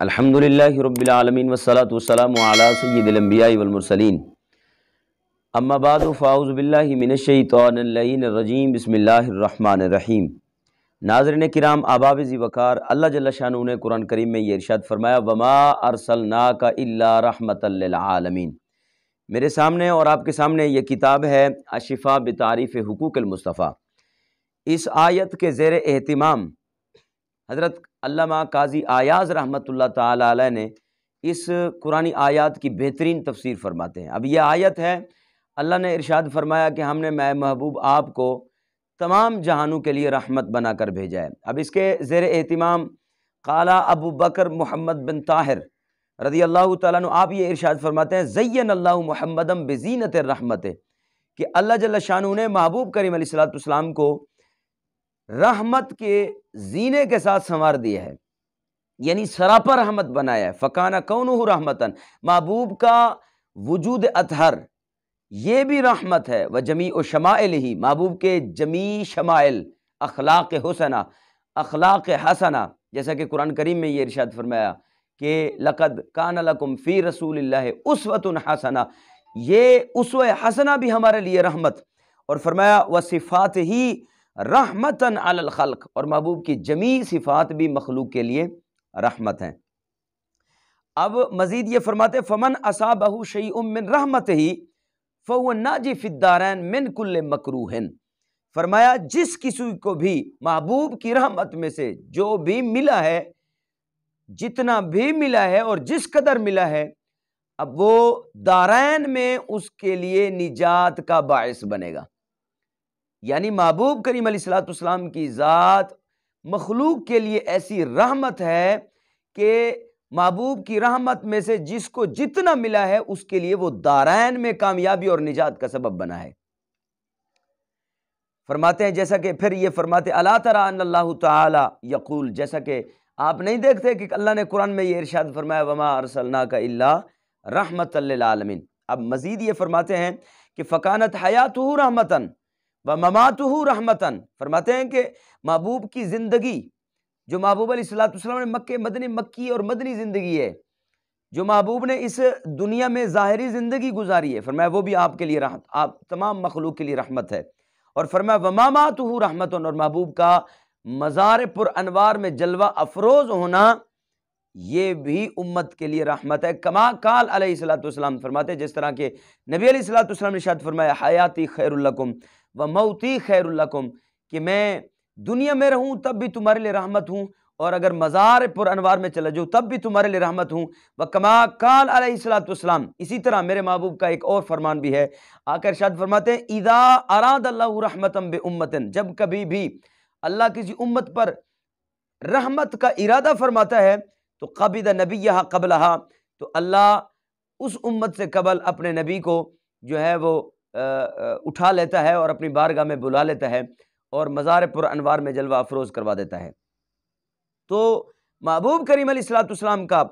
الحمدللہ رب العالمین والصلاة والسلام علی سید الانبیاء والمرسلین اما بعد فاعوذ باللہ من الشیطان اللعین الرجیم بسم اللہ الرحمن الرحیم۔ ناظرین کرام، احباب ذی وقار، اللہ جل شانہ نے قرآن کریم میں یہ ارشاد فرمایا وما ارسلناک الا رحمۃ للعالمین۔ میرے سامنے اور آپ کے سامنے یہ کتاب ہے الشفاء بتعریف حقوق المصطفیٰ۔ اس آیت کے زیر اہتمام حضرت علامہ قاضی ایاز رحمۃ اللہ تعالی علیہ نے اس قرآنی آیات کی بہترین تفسیر فرماتے ہیں۔ اب یہ آیت ہے، اللہ نے ارشاد فرمایا کہ ہم نے میں محبوب آپ کو تمام جہانوں کے لیے رحمت بنا کر بھیجا ہے۔ اب اس کے زیر اہتمام قال ابو بکر محمد بن طاہر رضی اللہ تعالیٰ عنہ، آپ یہ ارشاد فرماتے ہیں زین اللہ محمدم بزینت الرحمت، کہ اللہ جل شانہ نے محبوب کریم علیہ السلام کو رحمت کے زینے کے ساتھ سنوار دیا ہے، یعنی سراپا رحمت بنایا ہے۔ فکانہ کونہ رحمتن، محبوب کا وجود اطہر یہ بھی رحمت ہے، و جمیع شمائلہ، محبوب کے جمیع شمائل، اخلاق حسنہ، جیسا کہ قرآن کریم میں یہ ارشاد فرمایا کہ لقد کان لکم فی رسول اللہ اسوۃ حسنہ، یہ اسوہ حسنہ بھی ہمارے لیے رحمت، اور فرمایا وصفات ہی رحمتاً علی الخلق، اور محبوب کی جمیع صفات بھی مخلوق کے لیے رحمت ہیں۔ اب مزید یہ فرماتے فمن اصابہ شیء من رحمتہ فہو ناجی فی الدارین من کل مکروہ، فرمایا جس کسی کو بھی محبوب کی رحمت میں سے جو بھی ملا ہے، جتنا بھی ملا ہے اور جس قدر ملا ہے، اب وہ دارین میں اس کے لیے نجات کا باعث بنے گا۔ یعنی محبوب کریم علیہ السلام کی ذات مخلوق کے لیے ایسی رحمت ہے کہ محبوب کی رحمت میں سے جس کو جتنا ملا ہے اس کے لیے وہ دارین میں کامیابی اور نجات کا سبب بنا ہے۔ فرماتے ہیں جیسا کہ پھر یہ فرماتے الا تری ان اللہ تعالی یقول، جیسا کہ آپ نہیں دیکھتے کہ اللہ نے قرآن میں یہ ارشاد فرمایا وما ارسلناک الا رحمۃ للعالمین۔ اب مزید یہ فرماتے ہیں کہ فکانت حیاتہ رحمتاً ومماتہ رحمتاً، فرماتے ہیں کہ محبوب کی زندگی، جو محبوب علیہ السلام نے مکی اور مدنی زندگی ہے، جو محبوب نے اس دنیا میں ظاہری زندگی گزاری ہے، فرمایا وہ بھی آپ کے لیے رحمت، آپ تمام مخلوق کے لیے رحمت ہے۔ اور فرمایا ومماتہ رحمتاً، اور محبوب کا مزار پر انوار میں جلوہ افروز ہونا یہ بھی امت کے لیے رحمت ہے۔ کما قال علیہ السلام، فرماتے جس طرح کہ نبی علیہ السلام نے ارشاد فرمایا حیاتی خیر لکم و موتی خیر لکم، کہ میں دنیا میں رہوں تب بھی تمہارے لیے رحمت ہوں، اور اگر مزار پر انوار میں چلا جاؤں تب بھی تمہارے لیے رحمت ہوں۔ وکما قال علیہ السلام، اسی طرح میرے محبوب کا ایک اور فرمان بھی ہے، آ کر ارشاد فرماتے ہیں اذا اراد اللہ رحمتا بامۃ، جب کبھی بھی اللہ کسی امت پر رحمت کا ارادہ فرماتا ہے تو قبض نبیہا قبلہا، تو اللہ اس امت سے قبل اپنے نبی کو جو ہے وہ اٹھا لیتا ہے اور اپنی بارگاہ میں بلا لیتا ہے اور مزار پر انوار میں جلوہ افروز کروا دیتا ہے۔ تو محبوب کریم علیہ السلام کا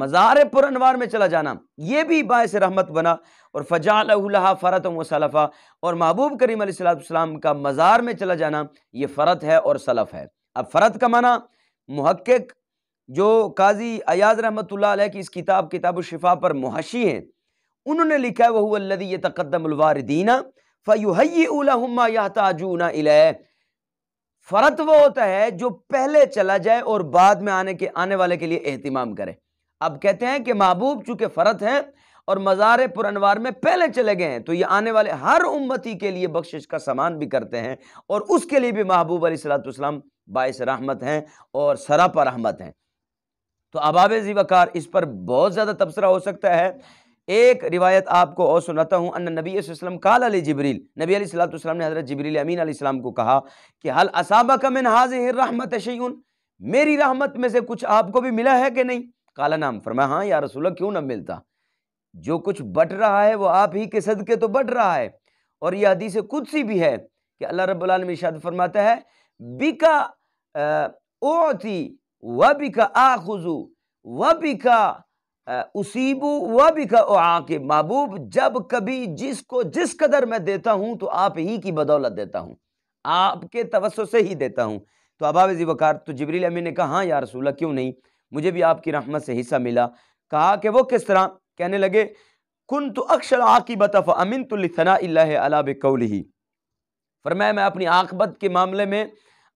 مزار پر انوار میں چلا جانا یہ بھی باعث رحمت بنا، اور فجعلہ لہا فرۃ و سلفا، اور محبوب کریم علیہ السلام کا مزار میں چلا جانا یہ فرت ہے اور سلف ہے۔ اب فرت کا معنی محقق جو قاضی ایاز رحمۃ اللہ علیہ کی اس کتاب الشفاء پر محشی ہیں، انہوں نے لکھا ہے وَهُوَ الَّذِي يَتَقَدَّمُ الْوَارِدِينَ فَيُهَيِّئُ لَهُم مَّا يَحْتَاجُونَ إِلَيْهِ، فرت وہ ہوتا ہے جو پہلے چلا جائے اور بعد میں آنے والے کے لیے اہتمام کرے۔ اب کہتے ہیں کہ محبوب چونکہ فرت ہیں اور مزار پر انوار میں پہلے چلے گئے ہیں، تو یہ آنے والے ہر امتی کے لیے بخشش کا سامان بھی کرتے ہیں، اور اس کے لیے بھی محبوب علیہ السلام باعث رحمت ہیں اور سراپا رحمت ہیں۔ تو احباب ذی وقار، اس پر بہت زیادہ تبصرہ ہو سکتا ہے۔ ایک روایت آپ کو اور سناتا ہوں، ان نبی صلی اللہ علیہ وسلم قال علی جبریل، نبی علیہ السلام نے حضرت جبریل امین علیہ السلام کو کہا کہ حل اصابک من هذه الرحمت شیء، میری رحمت میں سے کچھ آپ کو بھی ملا ہے کہ نہیں؟ قال نعم، فرمایا ہاں یا رسول اللہ، کیوں نہ ملتا، جو کچھ بٹ رہا ہے وہ آپ ہی کے صدقے تو بٹ رہا ہے۔ اور یہ حدیث قدسی بھی ہے کہ اللہ رب العالمین ارشاد فرماتا ہے بکا اعطی و بکا آخذ و بکا اصیب و بکا اعاقب، محبوب جب کبھی جس کو جس قدر میں دیتا ہوں تو آپ ہی کی بدولت دیتا ہوں، آپ کے توسط سے ہی دیتا ہوں، تو ابا ذی وقار تو جبریل امین نے کہا ہاں یا رسول اللہ، کیوں نہیں، مجھے بھی آپ کی رحمت سے حصہ ملا۔ کہا کہ وہ کس طرح؟ کہنے لگے کنت اخشى العاقبۃ فامنت لثناء اللہ علی بقولہ، فرمایا میں اپنی عاقبت کے معاملے میں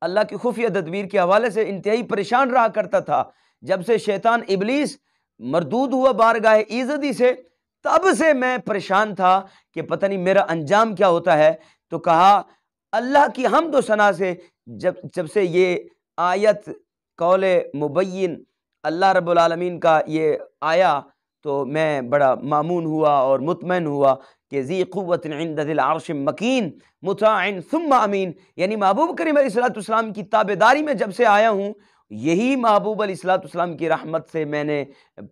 اللہ کی خفیہ تدبیر کے حوالے سے انتہائی پریشان رہا کرتا تھا۔ جب سے شیطان ابلیس مردود ہوا بارگاہ ایزدی سے، تب سے میں پریشان تھا کہ پتہ نہیں میرا انجام کیا ہوتا ہے۔ تو کہا اللہ کی حمد و ثنا سے جب سے یہ آیت قول مبین اللہ رب العالمین کا یہ آیا تو میں بڑا مامون ہوا اور مطمئن ہوا کہ ذی قوت عند ذی العرش مکین مطاع ثم امین، یعنی محبوب کریم علیہ الصلوۃ والسلام کی تابعداری میں جب سے آیا ہوں، یہی محبوب علیہ الصلوۃ والسلام کی رحمت سے میں نے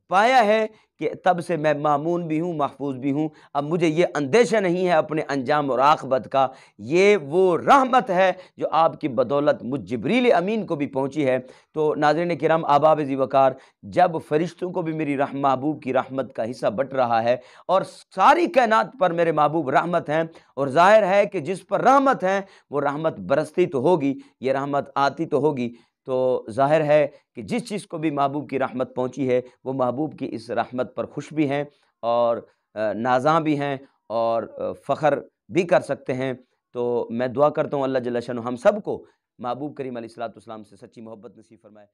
پایا ہے کہ تب سے میں مامون بھی ہوں، محفوظ بھی ہوں۔ اب مجھے یہ اندیشہ نہیں ہے اپنے انجام اور عاقبت کا، یہ وہ رحمت ہے جو آپ کی بدولت مجھ جبریل امین کو بھی پہنچی ہے۔ تو ناظرین کرام، احباب ذی وقار، جب فرشتوں کو بھی میری محبوب کی رحمت کا حصہ بٹ رہا ہے اور ساری کائنات پر میرے محبوب رحمت ہیں، اور ظاہر ہے کہ جس پر رحمت ہیں وہ رحمت برستی تو ہوگی، یہ رحمت آتی تو ہوگی، تو ظاہر ہے کہ جس چیز کو بھی محبوب کی رحمت پہنچی ہے وہ محبوب کی اس رحمت پر خوش بھی ہیں اور نازاں بھی ہیں اور فخر بھی کر سکتے ہیں۔ تو میں دعا کرتا ہوں اللہ جل شانہ ہم سب کو محبوب کریم علیہ الصلوۃ والسلام سے سچی محبت نصیب فرمائے۔